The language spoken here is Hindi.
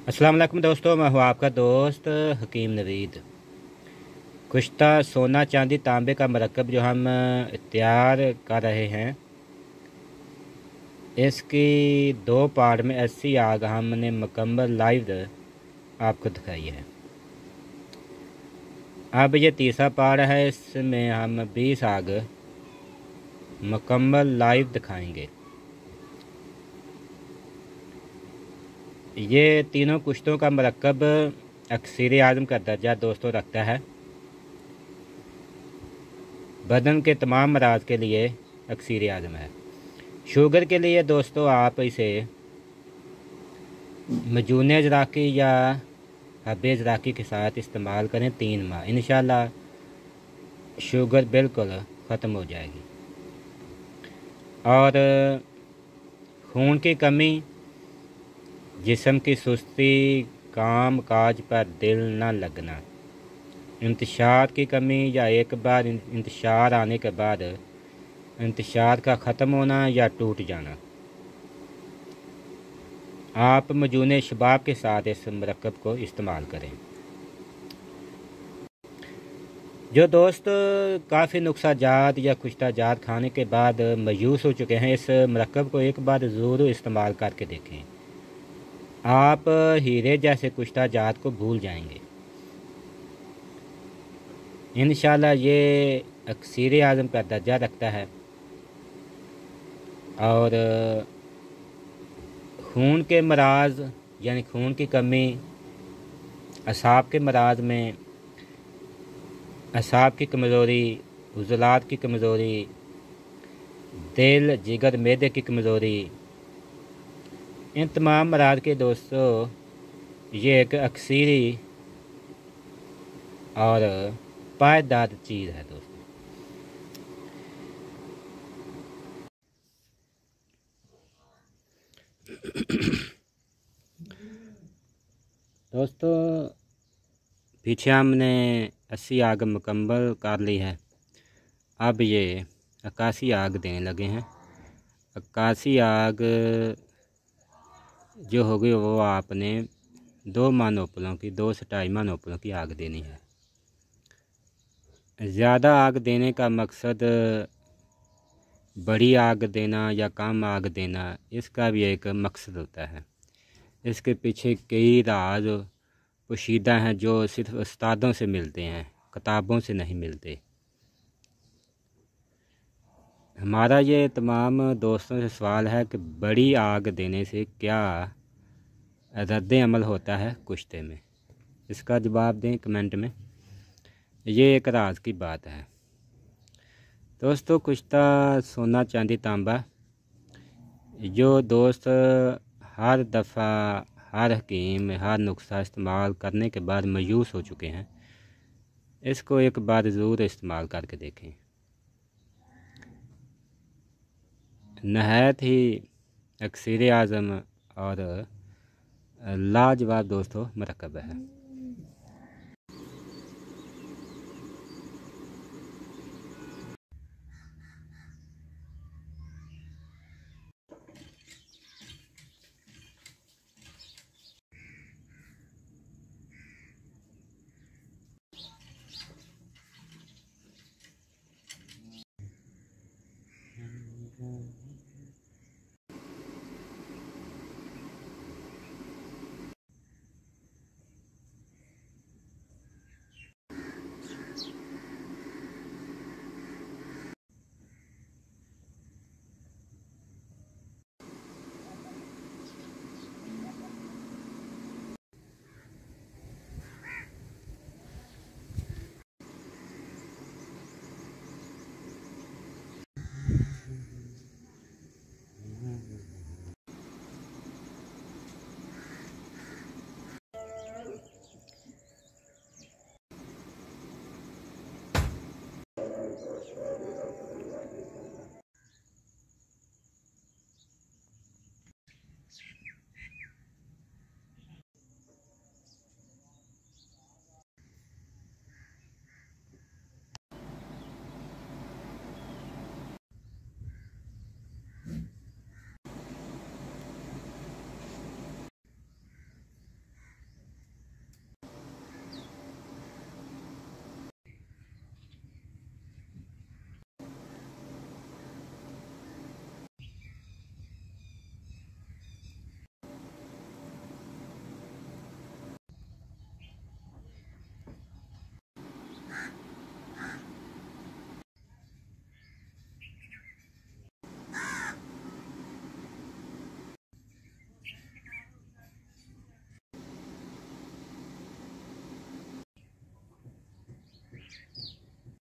अस्सलाम वालेकुम दोस्तों, मैं हूँ आपका दोस्त हकीम नवीद। कुश्ता सोना चांदी तांबे का मरकब जो हम तैयार कर रहे हैं, इसकी दो पार्ट में 80 आग हमने मुकम्मल लाइव आपको दिखाई है। अब ये तीसरा पार्ट है, इसमें हम 20 आग मुकम्मल लाइव दिखाएंगे। ये तीनों कुश्तों का मरकब अक्सर आज़म का दर्जा दोस्तों रखता है। बदन के तमाम मराज के लिए अक्सर आज़म है। शुगर के लिए दोस्तों आप इसे मजून ज़राकी या हब्ब ज़राकी के साथ इस्तेमाल करें 3 माह, इंशाल्लाह शुगर बिल्कुल ख़त्म हो जाएगी। और खून की कमी, जिस्म की सुस्ती, काम काज पर दिल न लगना, इंतशार की कमी या एक बार इंतशार आने के बाद इंतशार का ख़त्म होना या टूट जाना, आप मजून शबाब के साथ इस मरकब को इस्तेमाल करें। जो दोस्त काफ़ी नुक्साजात या कुश्ताजात खाने के बाद मायूस हो चुके हैं, इस मरकब को एक बार ज़रूर इस्तेमाल करके देखें। आप हीरे जैसे कुश्ताजात को भूल जाएंगे। इंशाल्लाह ये अक्सर आज़म का दर्जा रखता है और खून के मराज यानी खून की कमी, असाब के मराज में असाब की कमज़ोरी, उज़लात की कमज़ोरी, दिल जिगर मैदे की कमज़ोरी, इन तमाम मराज के दोस्तों ये एक अक्सरी और पायदार चीज़ है दोस्तों। दोस्तों पीछे हमने 80 आग मुकम्मल कर ली है। अब ये 81 आग देने लगे हैं। 81 आग जो होगी वो आपने 2 मानोपलों की, 2 से 2.5 मानोपलों की आग देनी है। ज़्यादा आग देने का मकसद बड़ी आग देना या कम आग देना, इसका भी एक मकसद होता है। इसके पीछे कई राज पोशीदा हैं जो सिर्फ उस्तादों से मिलते हैं, किताबों से नहीं मिलते। हमारा ये तमाम दोस्तों से सवाल है कि बड़ी आग देने से क्या रद्द अमल होता है कुश्ते में, इसका जवाब दें कमेंट में। ये एक राज की बात है दोस्तों। कुश्ता सोना चांदी तांबा, जो दोस्त हर दफ़ा हर हकीम हर नुस्खा इस्तेमाल करने के बाद मायूस हो चुके हैं, इसको एक बार ज़रूर इस्तेमाल करके देखें। नहायत ही अक्सर आज़म और लाजवाब दोस्तों मरकब है।